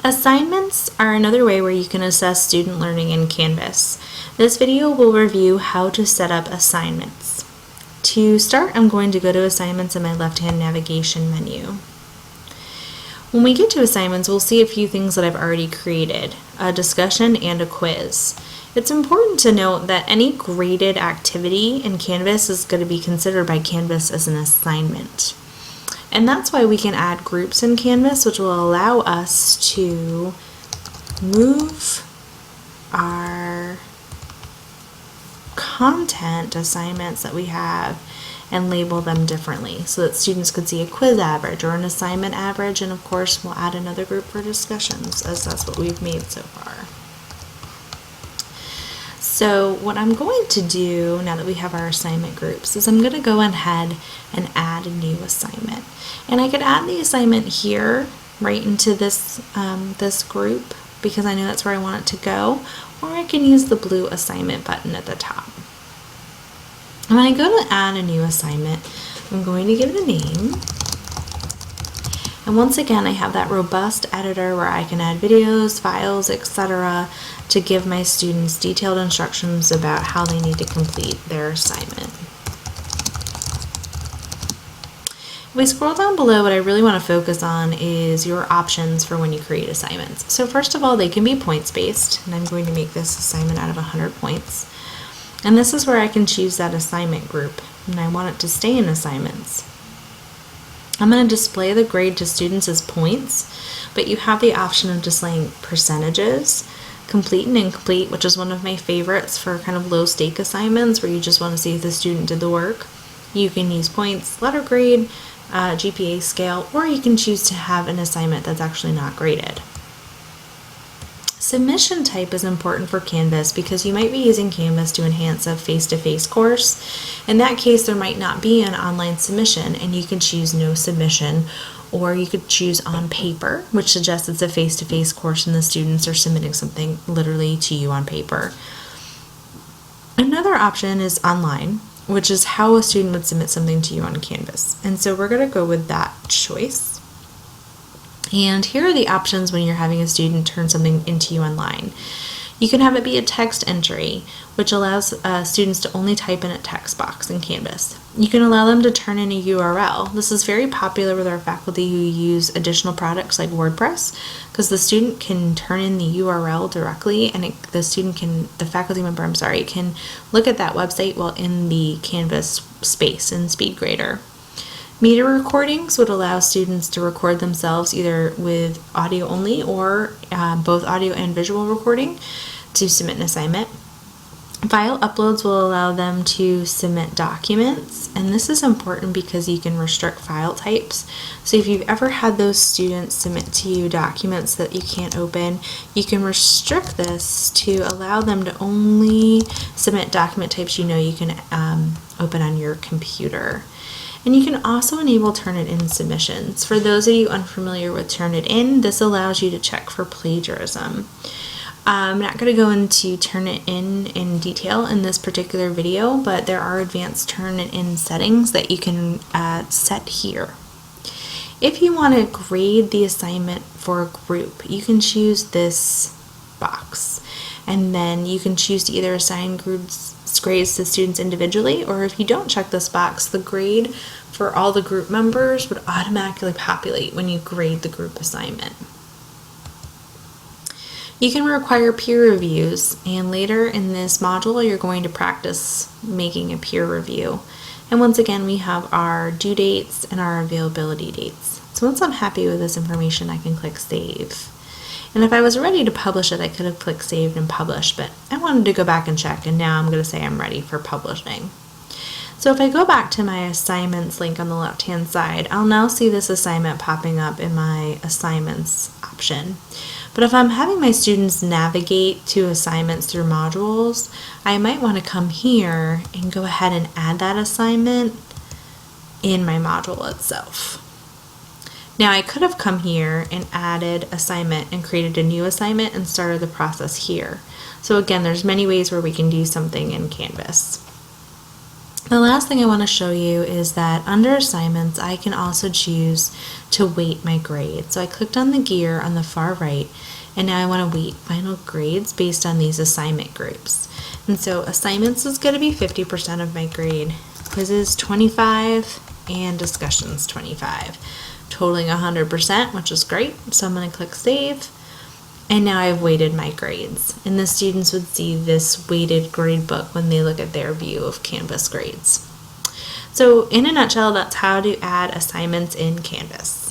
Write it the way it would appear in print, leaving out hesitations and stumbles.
Assignments are another way where you can assess student learning in Canvas. This video will review how to set up assignments. To start, I'm going to go to Assignments in my left-hand navigation menu. When we get to assignments, we'll see a few things that I've already created, a discussion and a quiz. It's important to note that any graded activity in Canvas is going to be considered by Canvas as an assignment. And that's why we can add groups in Canvas, which will allow us to move our content assignments that we have and label them differently so that students could see a quiz average or an assignment average, and of course we'll add another group for discussions, as that's what we've made so far. So what I'm going to do now that we have our assignment groups is I'm going to go ahead and add a new assignment. And I could add the assignment here right into this, this group because I know that's where I want it to go, or I can use the blue assignment button at the top. And when I go to add a new assignment, I'm going to give it a name. And once again, I have that robust editor where I can add videos, files, etc. to give my students detailed instructions about how they need to complete their assignment. If we scroll down below, what I really want to focus on is your options for when you create assignments. So first of all, they can be points-based, and I'm going to make this assignment out of 100 points. And this is where I can choose that assignment group, and I want it to stay in assignments. I'm going to display the grade to students as points, but you have the option of displaying percentages, complete and incomplete, which is one of my favorites for kind of low stake assignments where you just want to see if the student did the work. You can use points, letter grade, GPA scale, or you can choose to have an assignment that's actually not graded. Submission type is important for Canvas because you might be using Canvas to enhance a face-to-face course. In that case, there might not be an online submission, and you can choose no submission, or you could choose on paper, which suggests it's a face-to-face course and the students are submitting something literally to you on paper. Another option is online, which is how a student would submit something to you on Canvas. And so we're going to go with that choice. And here are the options when you're having a student turn something into you online. You can have it be a text entry, which allows students to only type in a text box in Canvas. You can allow them to turn in a URL. This is very popular with our faculty who use additional products like WordPress, because the student can turn in the URL directly, and the faculty member, can look at that website while in the Canvas space in SpeedGrader. Media recordings would allow students to record themselves either with audio only or both audio and visual recording to submit an assignment. File uploads will allow them to submit documents, and this is important because you can restrict file types. So if you've ever had those students submit to you documents that you can't open, you can restrict this to allow them to only submit document types you know you can open on your computer. And you can also enable Turnitin submissions. For those of you unfamiliar with Turnitin, this allows you to check for plagiarism. I'm not going to go into Turnitin in detail in this particular video, but there are advanced Turnitin settings that you can set here. If you want to grade the assignment for a group, you can choose this box, and then you can choose to either assign grades to students individually, or if you don't check this box, the grade for all the group members would automatically populate when you grade the group assignment. You can require peer reviews, and later in this module you're going to practice making a peer review. And once again, we have our due dates and our availability dates. So once I'm happy with this information, I can click Save. And if I was ready to publish it, I could have clicked Save and Publish, but I wanted to go back and check, and now I'm going to say I'm ready for publishing. So if I go back to my assignments link on the left-hand side, I'll now see this assignment popping up in my assignments option. But if I'm having my students navigate to assignments through modules, I might want to come here and go ahead and add that assignment in my module itself. Now I could have come here and added assignment and created a new assignment and started the process here. So again, there's many ways where we can do something in Canvas. The last thing I want to show you is that under assignments, I can also choose to weight my grade. So I clicked on the gear on the far right, and now I want to weight final grades based on these assignment groups. And so assignments is going to be 50% of my grade, quizzes 25, and discussions 25, totaling 100%, which is great. So I'm going to click save. And now I've weighted my grades, and the students would see this weighted grade book when they look at their view of Canvas grades. So in a nutshell, that's how to add assignments in Canvas.